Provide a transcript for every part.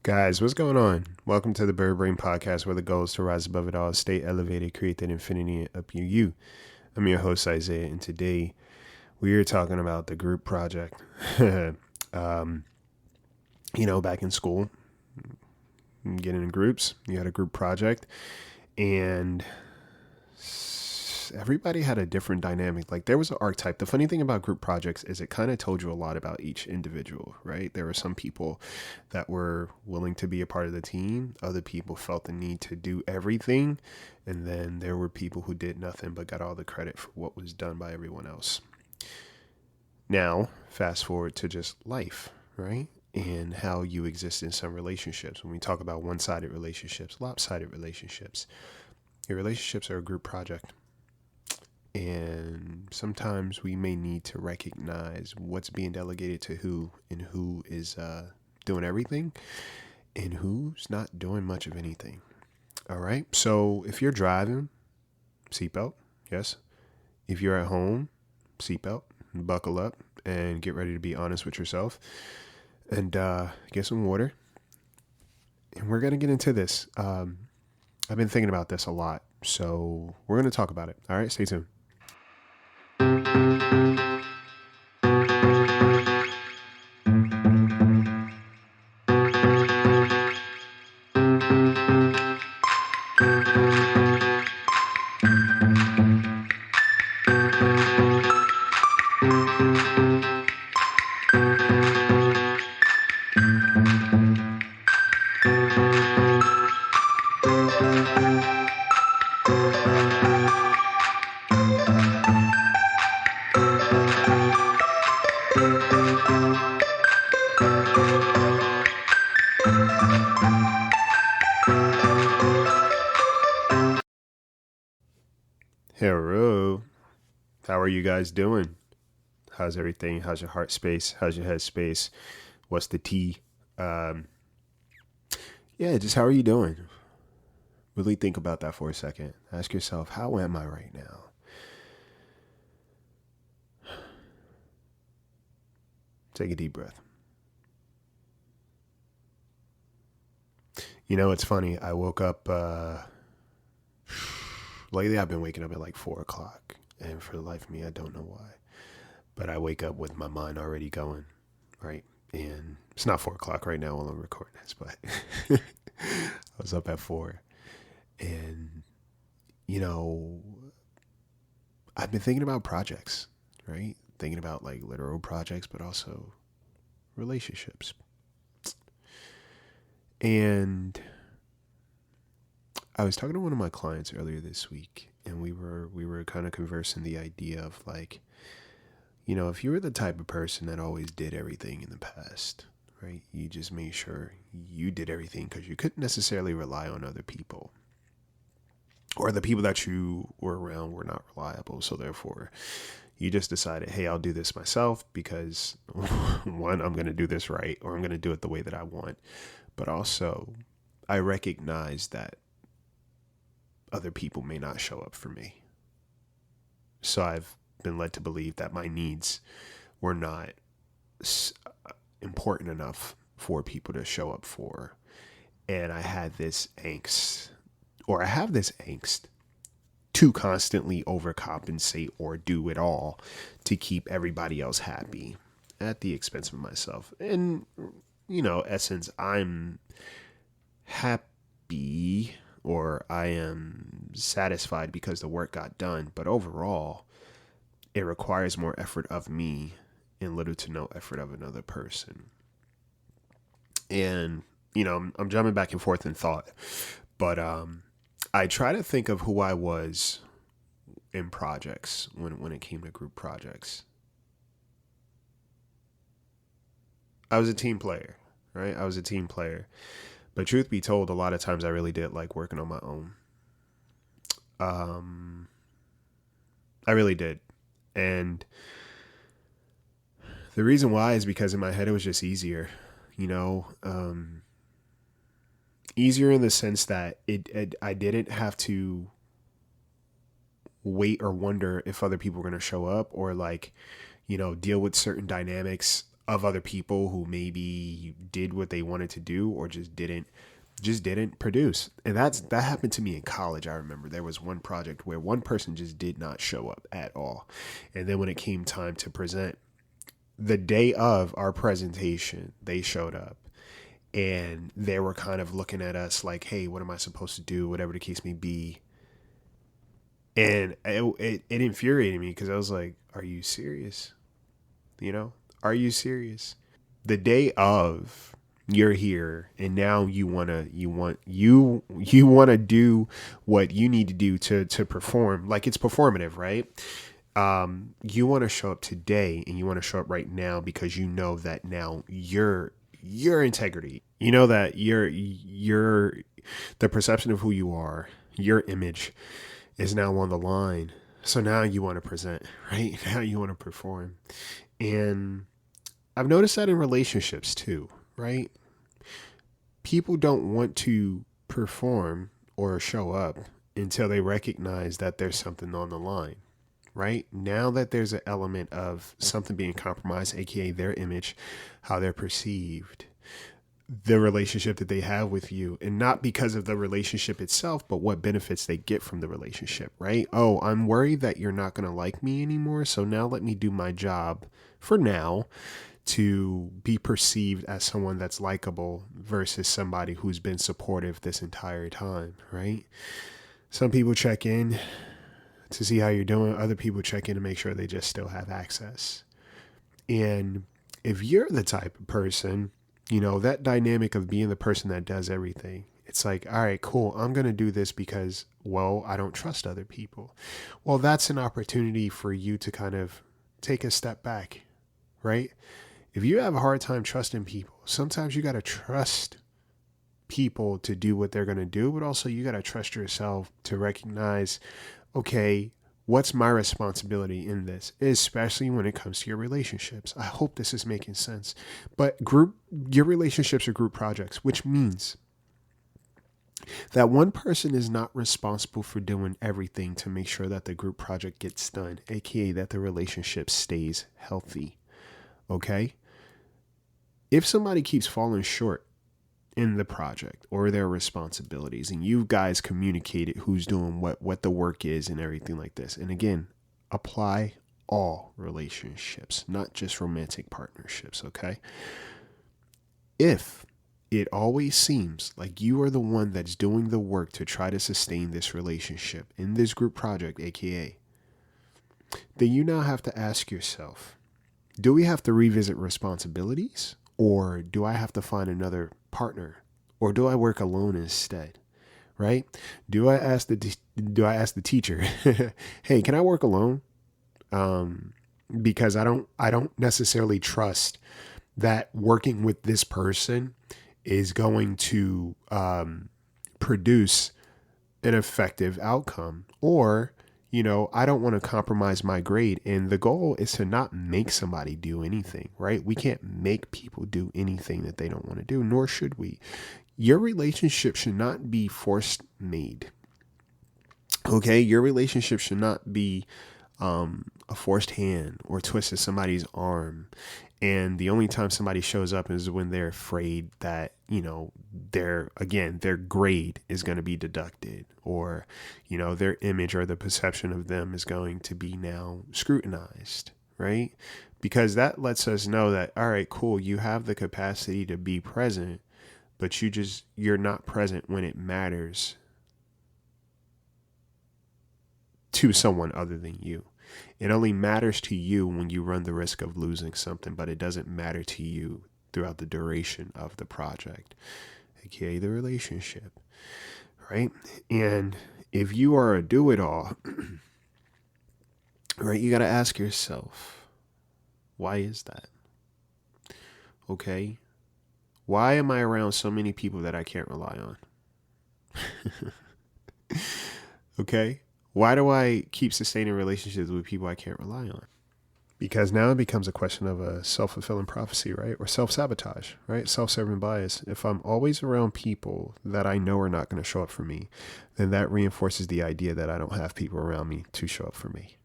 Guys, what's going on? Welcome to the Bird Brain Podcast, where the goal is to rise above it all, stay elevated, create that infinity, and up you. I'm your host, Isaiah, and today we are talking about the group project. um, back in school, getting in groups, you had a group project, and everybody had a different dynamic. Like there was an archetype. The funny thing about group projects is it kind of told you a lot about each individual, right? There were some people that were willing to be a part of the team. Other people felt the need to do everything. And then there were people who did nothing but got all the credit for what was done by everyone else. Now, fast forward to just life, right? And how you exist in some relationships. When we talk about one-sided relationships, lopsided relationships, your relationships are a group project. And sometimes we may need to recognize what's being delegated to who and who is doing everything and who's not doing much of anything. All right. So if you're driving, seatbelt, yes. If you're at home, seatbelt, buckle up and get ready to be honest with yourself and get some water. And we're going to get into this. I've been thinking about this a lot. So we're going to talk about it. All right. Stay tuned. Hello. How are you guys doing? How's everything? How's your heart space? How's your head space? What's the tea? Um, yeah, just how are you doing? Really think about that for a second. Ask yourself, how am I right now? Take a deep breath. You know, it's funny. I woke up, lately I've been waking up at like 4 o'clock. And for the life of me, I don't know why. But I wake up with my mind already going, right? And it's not 4 o'clock right now while I'm recording this, but I was up at 4. And, you know, I've been thinking about projects, right? Thinking about like literal projects, but also relationships. And I was talking to one of my clients earlier this week, and we were kind of conversing the idea of like, if you were the type of person that always did everything in the past, right? You just made sure you did everything because you couldn't necessarily rely on other people. Or the people that you were around were not reliable. So therefore, you just decided, hey, I'll do this myself because one, I'm going to do this right, or I'm going to do it the way that I want. But also, I recognize that other people may not show up for me. So I've been led to believe that my needs were not important enough for people to show up for. And I had this angst, or I have this angst to constantly overcompensate or do it all to keep everybody else happy at the expense of myself. And, essence, I'm happy or I am satisfied because the work got done. But overall, it requires more effort of me and little to no effort of another person. And, I'm jumping back and forth in thought, but I try to think of who I was in projects when it came to group projects. I was a team player, right? I was a team player. But truth be told, a lot of times I really did like working on my own. I really did. And the reason why is because in my head it was just easier, easier in the sense that I didn't have to wait or wonder if other people were going to show up or like, deal with certain dynamics of other people who maybe did what they wanted to do or just didn't produce. And that happened to me in college. I remember there was one project where one person just did not show up at all. And then when it came time to present, the day of our presentation, they showed up and they were kind of looking at us like, hey, what am I supposed to do? Whatever the case may be. And it infuriated me because I was like, are you serious? Are you serious? The day of, you're here and now you want to do what you need to do to perform. Like, it's performative, right? You want to show up today and you want to show up right now because you know that now your integrity, you know that your the perception of who you are, your image is now on the line. So now you want to present, right? Now you want to perform. And I've noticed that in relationships too, right? People don't want to perform or show up until they recognize that there's something on the line, right? Now that there's an element of something being compromised, aka their image, how they're perceived, the relationship that they have with you, and not because of the relationship itself, but what benefits they get from the relationship, right? Oh, I'm worried that you're not going to like me anymore. So now let me do my job for now to be perceived as someone that's likable versus somebody who's been supportive this entire time, right? Some people check in to see how you're doing. Other people check in to make sure they just still have access. And if you're the type of person, that dynamic of being the person that does everything, it's like, all right, cool. I'm going to do this because, well, I don't trust other people. Well, that's an opportunity for you to kind of take a step back, right? If you have a hard time trusting people, sometimes you got to trust people to do what they're going to do, but also you got to trust yourself to recognize, okay, what's my responsibility in this, especially when it comes to your relationships. I hope this is making sense. But your relationships are group projects, which means that one person is not responsible for doing everything to make sure that the group project gets done, aka that the relationship stays healthy. Okay? If somebody keeps falling short in the project or their responsibilities, and you guys communicated who's doing what the work is and everything like this, and again, apply all relationships, not just romantic partnerships, okay? If it always seems like you are the one that's doing the work to try to sustain this relationship in this group project, aka, then you now have to ask yourself, do we have to revisit responsibilities? Or do I have to find another partner? Or do I work alone instead? Right? Do I ask the teacher, hey, can I work alone? Because I don't necessarily trust that working with this person is going to produce an effective outcome. Or, I don't want to compromise my grade. And the goal is to not make somebody do anything, right? We can't make people do anything that they don't want to do, nor should we. Your relationship should not be forced made. Okay? Your relationship should not be a forced hand or twisted somebody's arm. And the only time somebody shows up is when they're afraid that, their grade is going to be deducted, or, their image or the perception of them is going to be now scrutinized, right? Because that lets us know that, all right, cool, you have the capacity to be present, but you're not present when it matters to someone other than you. It only matters to you when you run the risk of losing something, but it doesn't matter to you throughout the duration of the project, aka the relationship, right? And if you are a do-it-all, right, you got to ask yourself, why is that? Okay? Why am I around so many people that I can't rely on? Okay? Why do I keep sustaining relationships with people I can't rely on? Because now it becomes a question of a self-fulfilling prophecy, right? Or self-sabotage, right? Self-serving bias. If I'm always around people that I know are not going to show up for me, then that reinforces the idea that I don't have people around me to show up for me.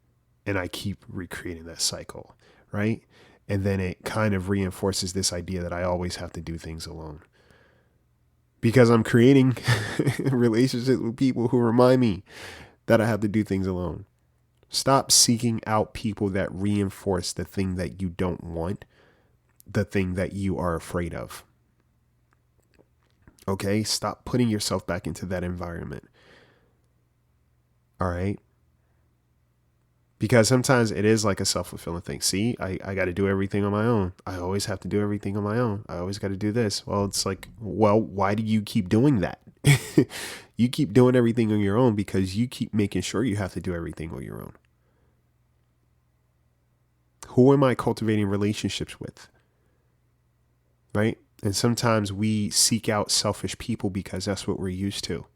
And I keep recreating that cycle, right? And then it kind of reinforces this idea that I always have to do things alone. Because I'm creating relationships with people who remind me that I have to do things alone. Stop seeking out people that reinforce the thing that you don't want, the thing that you are afraid of. Okay? Stop putting yourself back into that environment. All right? Because sometimes it is like a self-fulfilling thing. See, I got to do everything on my own. I always have to do everything on my own. I always got to do this. Well, it's like, well, why do you keep doing that? You keep doing everything on your own because you keep making sure you have to do everything on your own. Who am I cultivating relationships with? Right? And sometimes we seek out selfish people because that's what we're used to.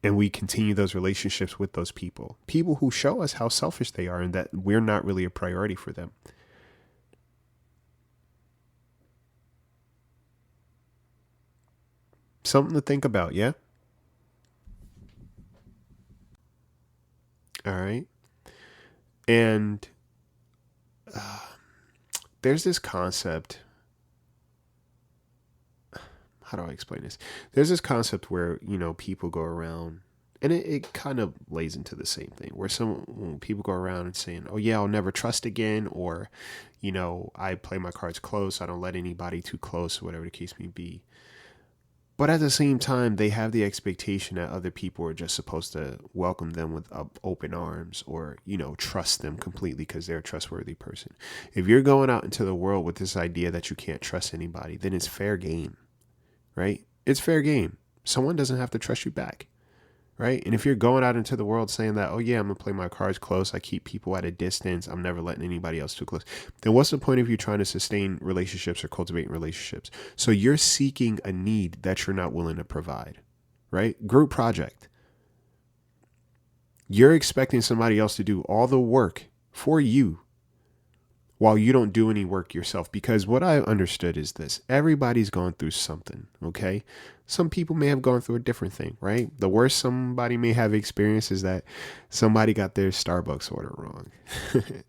And we continue those relationships with those people. People who show us how selfish they are and that we're not really a priority for them. Something to think about, yeah? All right. And there's this concept. How do I explain this? There's this concept where, people go around and it kind of lays into the same thing where when people go around and saying, oh yeah, I'll never trust again. Or, I play my cards close. I don't let anybody too close, whatever the case may be. But at the same time, they have the expectation that other people are just supposed to welcome them with open arms or, trust them completely because they're a trustworthy person. If you're going out into the world with this idea that you can't trust anybody, then it's fair game. Right? It's fair game. Someone doesn't have to trust you back. Right? And if you're going out into the world saying that, oh yeah, I'm going to play my cards close. I keep people at a distance. I'm never letting anybody else too close. Then what's the point of you trying to sustain relationships or cultivate relationships? So you're seeking a need that you're not willing to provide. Right? Group project. You're expecting somebody else to do all the work for you while you don't do any work yourself. Because what I understood is this: everybody's gone through something, okay? Some people may have gone through a different thing, right? The worst somebody may have experienced is that somebody got their Starbucks order wrong.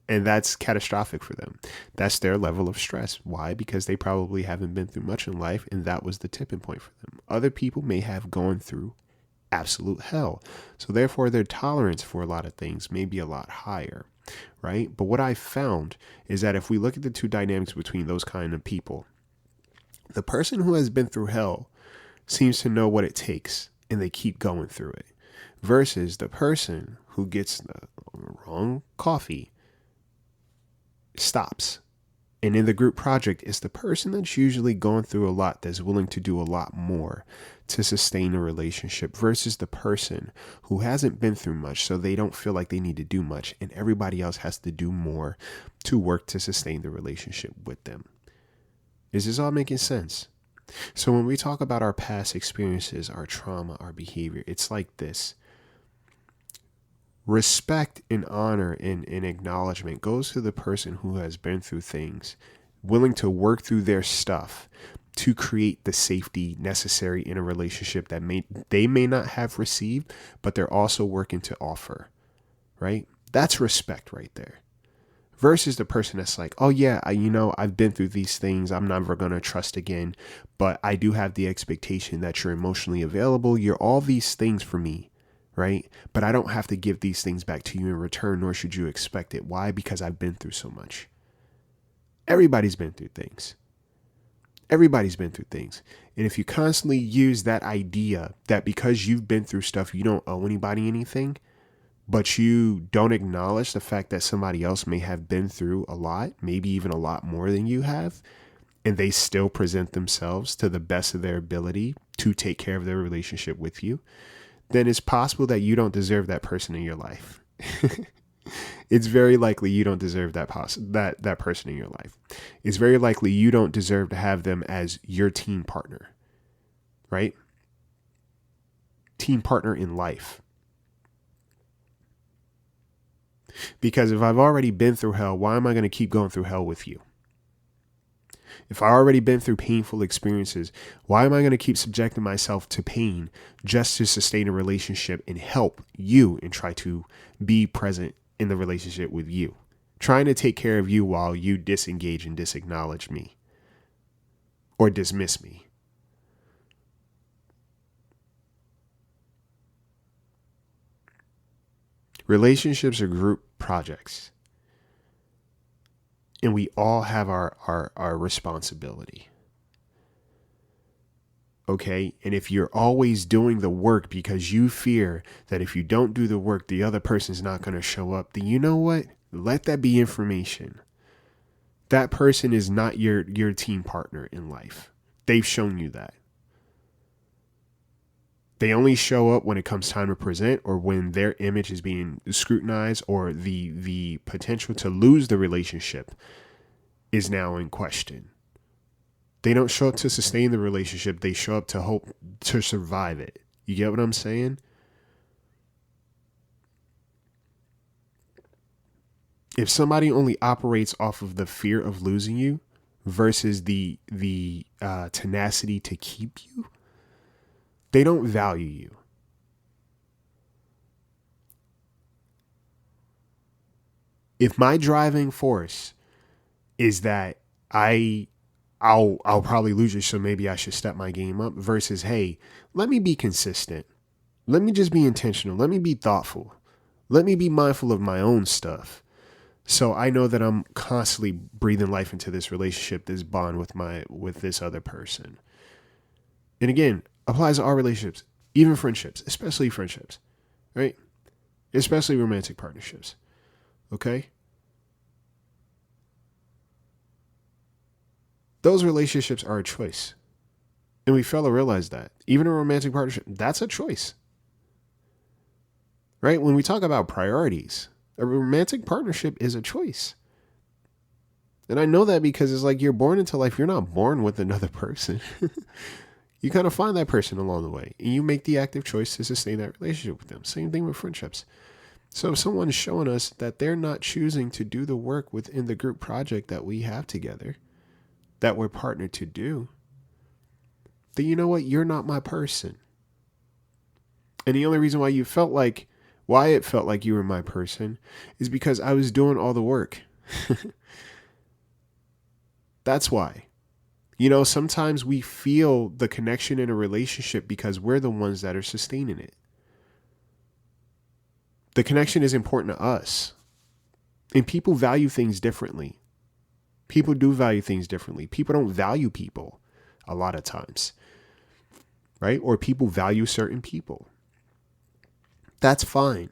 And that's catastrophic for them. That's their level of stress. Why? Because they probably haven't been through much in life, and that was the tipping point for them. Other people may have gone through absolute hell. So therefore, their tolerance for a lot of things may be a lot higher. Right? But what I found is that if we look at the two dynamics between those kind of people, the person who has been through hell seems to know what it takes and they keep going through it, versus the person who gets the wrong coffee stops. And in the group project, it's the person that's usually going through a lot that's willing to do a lot more to sustain a relationship versus the person who hasn't been through much, so they don't feel like they need to do much, and everybody else has to do more to work to sustain the relationship with them. Is this all making sense? So when we talk about our past experiences, our trauma, our behavior, it's like this. Respect and honor and acknowledgement goes to the person who has been through things, willing to work through their stuff to create the safety necessary in a relationship that they may not have received, but they're also working to offer, right? That's respect right there. Versus the person that's like, oh yeah, I've been through these things. I'm never going to trust again, but I do have the expectation that you're emotionally available. You're all these things for me, right? But I don't have to give these things back to you in return, nor should you expect it. Why? Because I've been through so much. Everybody's been through things. Everybody's been through things. And if you constantly use that idea that because you've been through stuff, you don't owe anybody anything, but you don't acknowledge the fact that somebody else may have been through a lot, maybe even a lot more than you have, and they still present themselves to the best of their ability to take care of their relationship with you, then it's possible that you don't deserve that person in your life. It's very likely you don't deserve that person in your life. It's very likely you don't deserve to have them as your team partner, right? Team partner in life. Because if I've already been through hell, why am I going to keep going through hell with you? If I've already been through painful experiences, why am I going to keep subjecting myself to pain just to sustain a relationship and help you and try to be present in the relationship with you? trying to take care of you while you disengage and disacknowledge me or dismiss me. Relationships are group projects. And we all have our responsibility. Okay? And if you're always doing the work because you fear that if you don't do the work, the other person's not going to show up, then you know what? Let that be information. That person is not your team partner in life. They've shown you that. They only show up when it comes time to present or when their image is being scrutinized or the potential to lose the relationship is now in question. They don't show up to sustain the relationship. They show up to hope to survive it. You get what I'm saying? If somebody only operates off of the fear of losing you versus the tenacity to keep you, they don't value you. If my driving force is that I'll probably lose you, so maybe I should step my game up, versus, hey, let me be consistent. Let me just be intentional. Let me be thoughtful. Let me be mindful of my own stuff. So I know that I'm constantly breathing life into this relationship, this bond with this other person. And again, applies to all relationships, even friendships, especially friendships, right? Especially romantic partnerships. Okay? Those relationships are a choice. And we fail to realize that. Even a romantic partnership, that's a choice. Right? When we talk about priorities, a romantic partnership is a choice. And I know that because it's like you're born into life. You're not born with another person. You kind of find that person along the way. And you make the active choice to sustain that relationship with them. Same thing with friendships. So if someone's showing us that they're not choosing to do the work within the group project that we have together, that we're partnered to do, then you know what? You're not my person. And the only reason why it felt like you were my person is because I was doing all the work. That's why. You know, sometimes we feel the connection in a relationship because we're the ones that are sustaining it. The connection is important to us. And people value things differently. People do value things differently. People don't value people a lot of times, right? Or people value certain people. That's fine.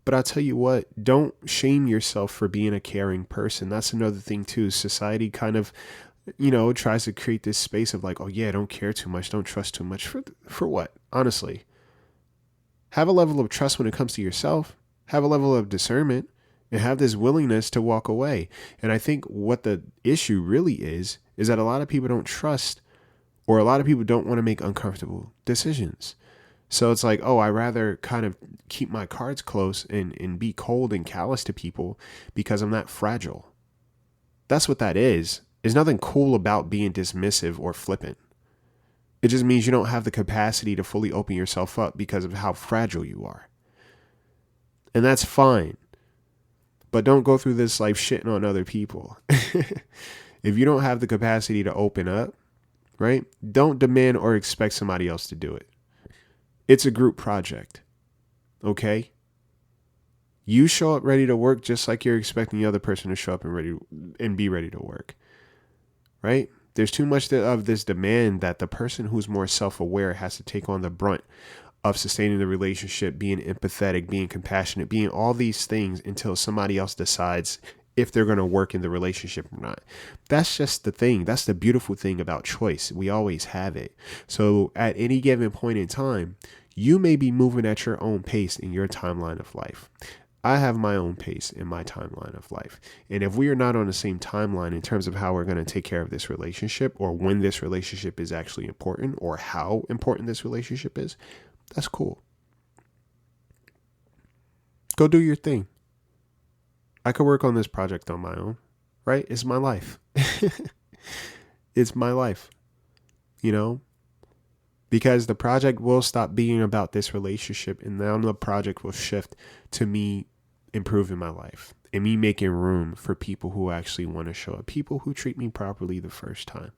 But I'll tell you what, don't shame yourself for being a caring person. That's another thing too. Society kind of, tries to create this space of like, oh yeah, don't care too much. Don't trust too much. For what? Honestly, have a level of trust when it comes to yourself. Have a level of discernment and have this willingness to walk away. And I think what the issue really is that a lot of people don't trust, or a lot of people don't want to make uncomfortable decisions. So it's like, oh, I rather kind of keep my cards close and be cold and callous to people because I'm not fragile. That's what that is. There's nothing cool about being dismissive or flippant. It just means you don't have the capacity to fully open yourself up because of how fragile you are. And that's fine. But don't go through this life shitting on other people. If you don't have the capacity to open up, right? Don't demand or expect somebody else to do it. It's a group project. Okay? You show up ready to work just like you're expecting the other person to show up and be ready to work. Right? There's too much of this demand that the person who's more self-aware has to take on the brunt of sustaining the relationship, being empathetic, being compassionate, being all these things until somebody else decides if they're going to work in the relationship or not. That's just the thing. That's the beautiful thing about choice. We always have it. So at any given point in time, you may be moving at your own pace in your timeline of life. I have my own pace in my timeline of life. And if we are not on the same timeline in terms of how we're going to take care of this relationship, or when this relationship is actually important, or how important this relationship is, that's cool. Go do your thing. I could work on this project on my own, right? It's my life. It's my life, because the project will stop being about this relationship, and now the project will shift to me improving my life. and me making room for people who actually want to show up, people who treat me properly the first time.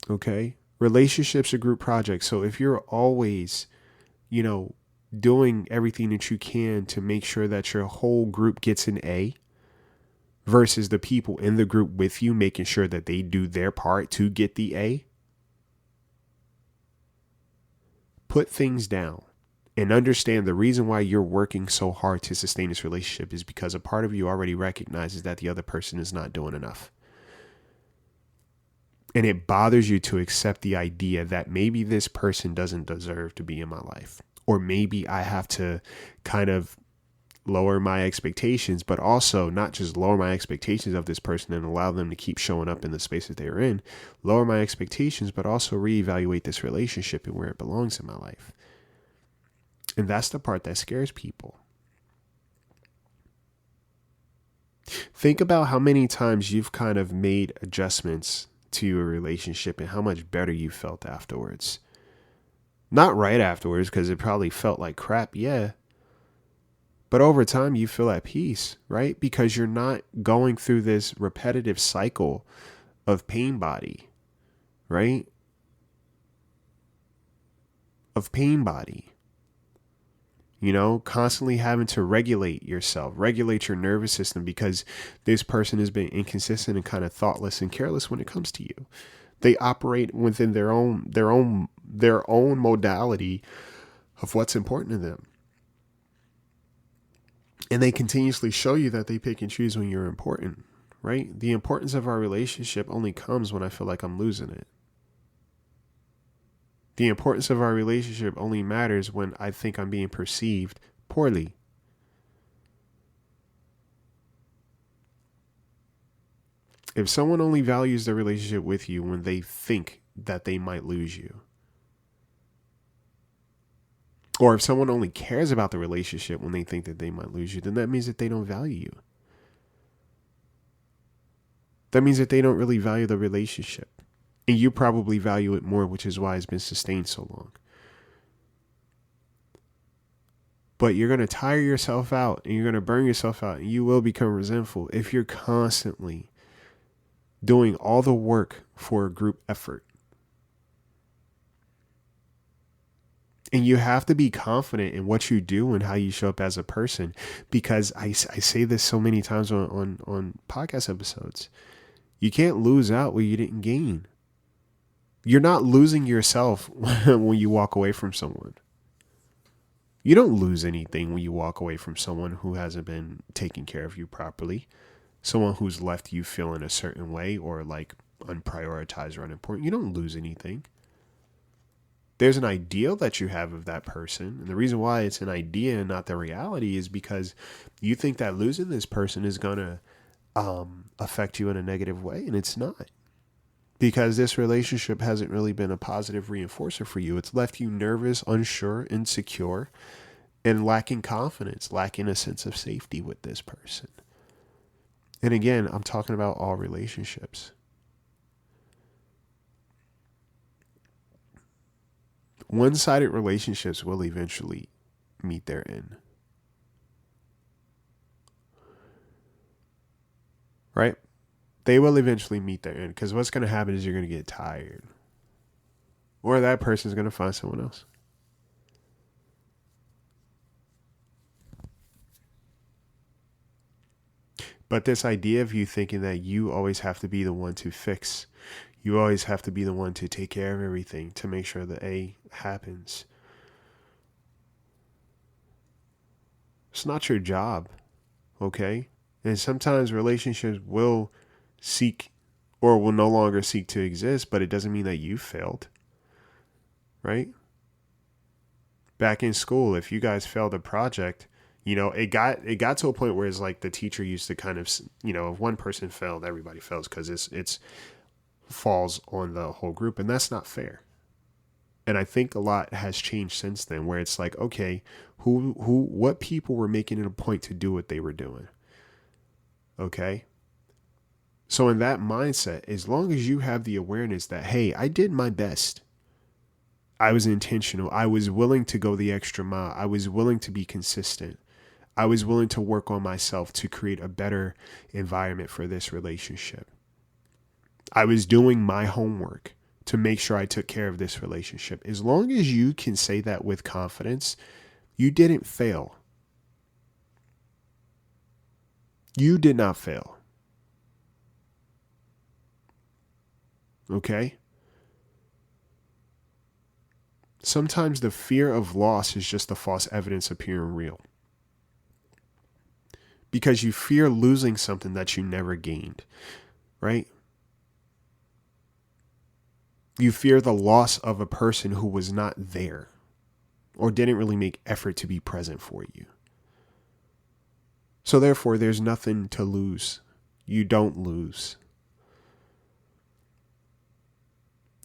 Okay? Relationships are group projects. So if you're always, doing everything that you can to make sure that your whole group gets an A versus the people in the group with you making sure that they do their part to get the A, put things down and understand the reason why you're working so hard to sustain this relationship is because a part of you already recognizes that the other person is not doing enough. And it bothers you to accept the idea that maybe this person doesn't deserve to be in my life. Or maybe I have to kind of lower my expectations, but also not just lower my expectations of this person and allow them to keep showing up in the space that they're in, lower my expectations, but also reevaluate this relationship and where it belongs in my life. And that's the part that scares people. Think about how many times you've kind of made adjustments to your relationship and how much better you felt afterwards. Not right afterwards, because it probably felt like crap, yeah. But over time, you feel at peace, right? Because you're not going through this repetitive cycle of pain body, right? Of pain body. Constantly having to regulate yourself, regulate your nervous system because this person has been inconsistent and kind of thoughtless and careless when it comes to you. They operate within their own modality of what's important to them. And they continuously show you that they pick and choose when you're important, right? The importance of our relationship only comes when I feel like I'm losing it. The importance of our relationship only matters when I think I'm being perceived poorly. If someone only values their relationship with you when they think that they might lose you, or if someone only cares about the relationship when they think that they might lose you, then that means that they don't value you. That means that they don't really value the relationship. And you probably value it more, which is why it's been sustained so long. But you're going to tire yourself out and you're going to burn yourself out and you will become resentful if you're constantly doing all the work for a group effort. And you have to be confident in what you do and how you show up as a person, because I say this so many times on podcast episodes. You can't lose out what you didn't gain. You're not losing yourself when you walk away from someone. You don't lose anything when you walk away from someone who hasn't been taking care of you properly. Someone who's left you feeling a certain way or like unprioritized or unimportant. You don't lose anything. There's an ideal that you have of that person. And the reason why it's an idea and not the reality is because you think that losing this person is going to affect you in a negative way. And it's not. Because this relationship hasn't really been a positive reinforcer for you. It's left you nervous, unsure, insecure, and lacking confidence, lacking a sense of safety with this person. And again, I'm talking about all relationships. One-sided relationships will eventually meet their end. Right? They will eventually meet their end, because what's going to happen is you're going to get tired. Or that person's going to find someone else. But this idea of you thinking that you always have to be the one to fix, you always have to be the one to take care of everything to make sure the A happens. It's not your job, okay? And sometimes relationships will seek or will no longer seek to exist, but it doesn't mean that you failed, right? Back in school, if you guys failed a project, it got to a point where it's like the teacher used to kind of, if one person failed, everybody fails, because it's falls on the whole group, and that's not fair. And I think a lot has changed since then, where it's like, okay, what people were making it a point to do what they were doing. Okay. So in that mindset, as long as you have the awareness that, hey, I did my best. I was intentional. I was willing to go the extra mile. I was willing to be consistent. I was willing to work on myself to create a better environment for this relationship. I was doing my homework to make sure I took care of this relationship. As long as you can say that with confidence, you didn't fail. You did not fail. Okay? Sometimes the fear of loss is just the false evidence appearing real. Because you fear losing something that you never gained, right? You fear the loss of a person who was not there or didn't really make effort to be present for you. So therefore, there's nothing to lose. You don't lose.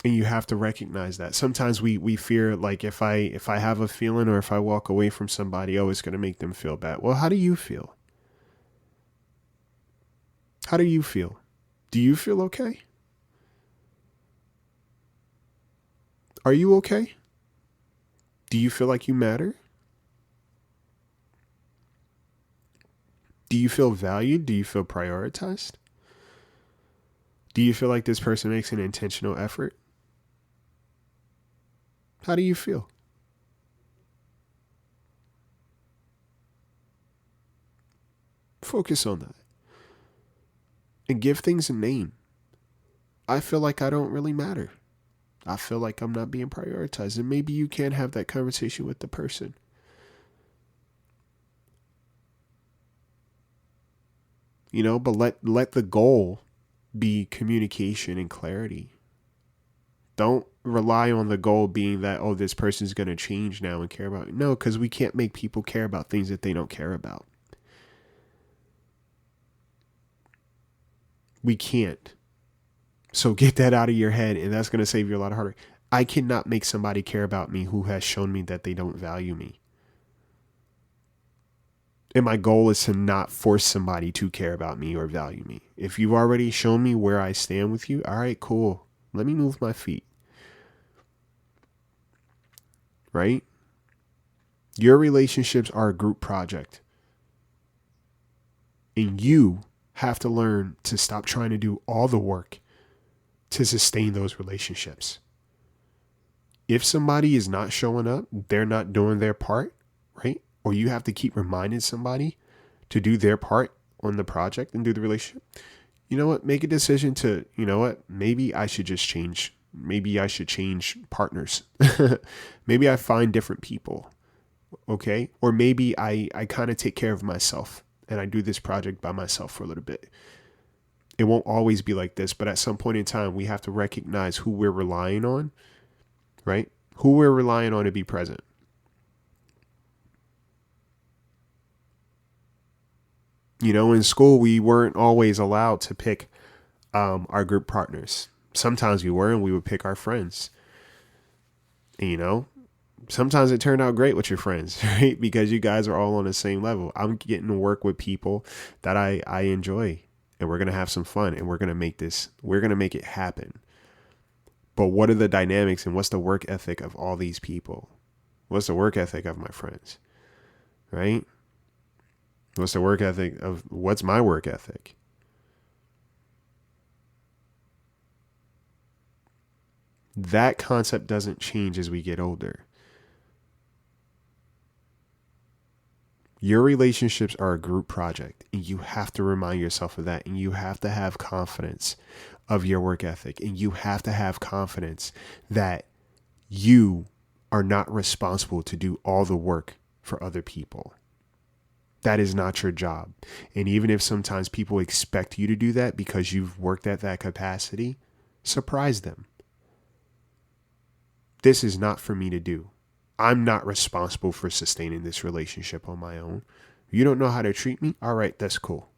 And you have to recognize that. Sometimes we fear, like, if I have a feeling or if I walk away from somebody, oh, it's going to make them feel bad. Well, how do you feel? How do you feel? Do you feel okay? Are you okay? Do you feel like you matter? Do you feel valued? Do you feel prioritized? Do you feel like this person makes an intentional effort? How do you feel? Focus on that. And give things a name. I feel like I don't really matter. I feel like I'm not being prioritized. And maybe you can have that conversation with the person. But let the goal be communication and clarity. Don't rely on the goal being that, oh, this person's going to change now and care about it. No, because we can't make people care about things that they don't care about. We can't. So get that out of your head, and that's going to save you a lot of heartache. I cannot make somebody care about me who has shown me that they don't value me. And my goal is to not force somebody to care about me or value me. If you've already shown me where I stand with you, all right, cool. Let me move my feet. Right? Your relationships are a group project. And you have to learn to stop trying to do all the work to sustain those relationships. If somebody is not showing up, they're not doing their part, right? Or you have to keep reminding somebody to do their part on the project and do the relationship. You know what? Make a decision to, maybe I should just change. Maybe I should change partners. Maybe I find different people. Okay. Or maybe I kind of take care of myself and I do this project by myself for a little bit. It won't always be like this, but at some point in time, we have to recognize who we're relying on, right? Who we're relying on to be present. In school, we weren't always allowed to pick our group partners. Sometimes we were, and we would pick our friends. And, sometimes it turned out great with your friends, right? Because you guys are all on the same level. I'm getting to work with people that I enjoy, and we're going to have some fun, and we're going to make it happen. But what are the dynamics and what's the work ethic of all these people? What's the work ethic of my friends, right? What's the work ethic of what's my work ethic? That concept doesn't change as we get older. Your relationships are a group project, and you have to remind yourself of that, and you have to have confidence of your work ethic, and you have to have confidence that you are not responsible to do all the work for other people. That is not your job. And even if sometimes people expect you to do that because you've worked at that capacity, surprise them. This is not for me to do. I'm not responsible for sustaining this relationship on my own. You don't know how to treat me? All right, that's cool.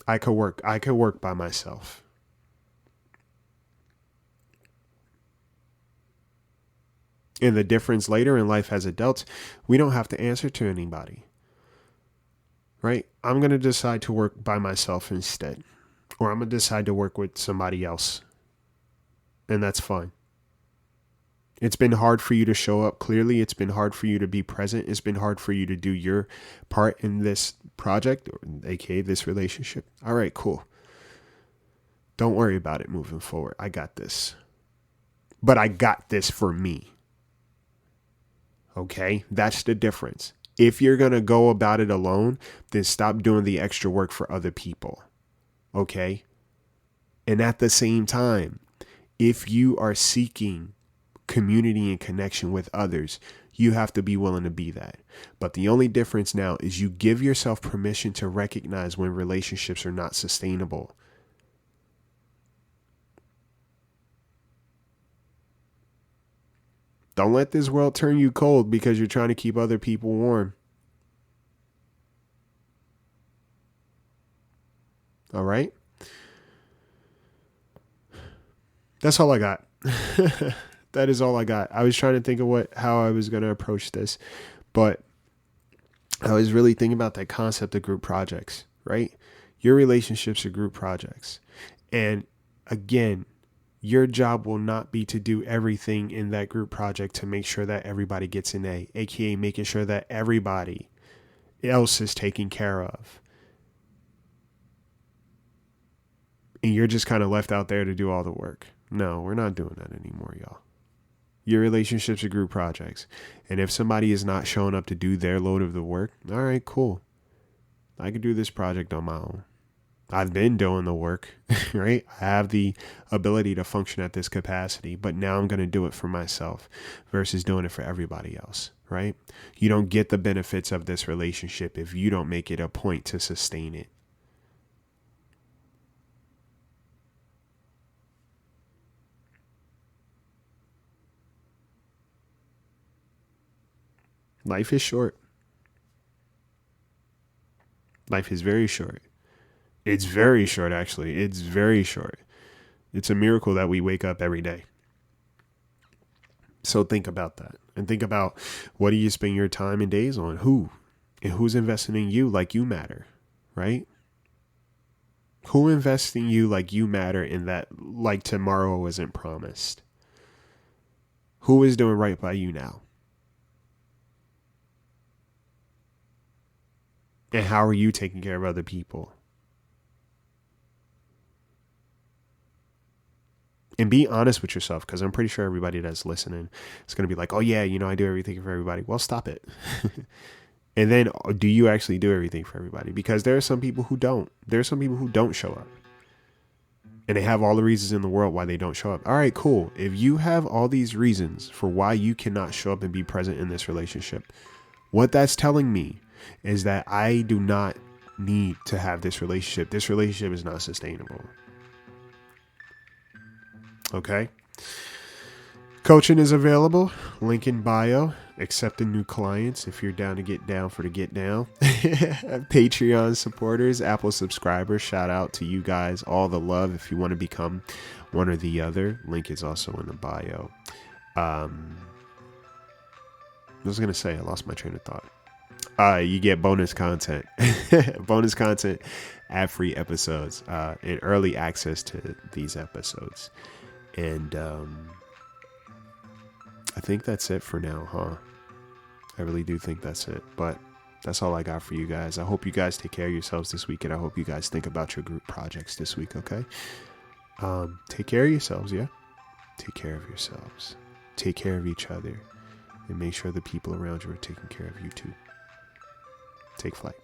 I could work by myself. And the difference later in life as adults, we don't have to answer to anybody. Right? I'm going to decide to work by myself instead. Or I'm going to decide to work with somebody else. And that's fine. It's been hard for you to show up clearly. It's been hard for you to be present. It's been hard for you to do your part in this project, or aka this relationship. All right, cool. Don't worry about it moving forward. I got this. But I got this for me. Okay? That's the difference. If you're going to go about it alone, then stop doing the extra work for other people. Okay? And at the same time, if you are seeking community and connection with others, you have to be willing to be that. But the only difference now is you give yourself permission to recognize when relationships are not sustainable. Don't let this world turn you cold because you're trying to keep other people warm. All right? That's all I got. That is all I got. I was trying to think of how I was going to approach this, but I was really thinking about that concept of group projects, right? Your relationships are group projects. And again, your job will not be to do everything in that group project to make sure that everybody gets an A, aka making sure that everybody else is taken care of. And you're just kind of left out there to do all the work. No, we're not doing that anymore, y'all. Your relationships are group projects. And if somebody is not showing up to do their load of the work, all right, cool. I could do this project on my own. I've been doing the work, right? I have the ability to function at this capacity, but now I'm going to do it for myself versus doing it for everybody else, right? You don't get the benefits of this relationship if you don't make it a point to sustain it. Life is short. Life is very short. It's very short, actually. It's very short. It's a miracle that we wake up every day. So think about that. And think about, what do you spend your time and days on? Who? And who's investing in you like you matter, right? Who invests in you like you matter, in that like tomorrow isn't promised? Who is doing right by you now? And how are you taking care of other people? And be honest with yourself, because I'm pretty sure everybody that's listening is going to be like, oh, yeah, I do everything for everybody. Well, stop it. And then, do you actually do everything for everybody? Because there are some people who don't. There are some people who don't show up. And they have all the reasons in the world why they don't show up. All right, cool. If you have all these reasons for why you cannot show up and be present in this relationship, what that's telling me is that I do not need to have this relationship. This relationship is not sustainable. Okay? Coaching is available. Link in bio. Accepting new clients if you're down to get down for the get down. Patreon supporters, Apple subscribers, shout out to you guys. All the love if you want to become one or the other. Link is also in the bio. I was going to say, I lost my train of thought. You get bonus content, ad-free episodes, and early access to these episodes. And I think that's it for now, huh? I really do think that's it. But that's all I got for you guys. I hope you guys take care of yourselves this week, and I hope you guys think about your group projects this week, okay? Take care of yourselves, yeah? Take care of yourselves. Take care of each other. And make sure the people around you are taking care of you too. Take flight.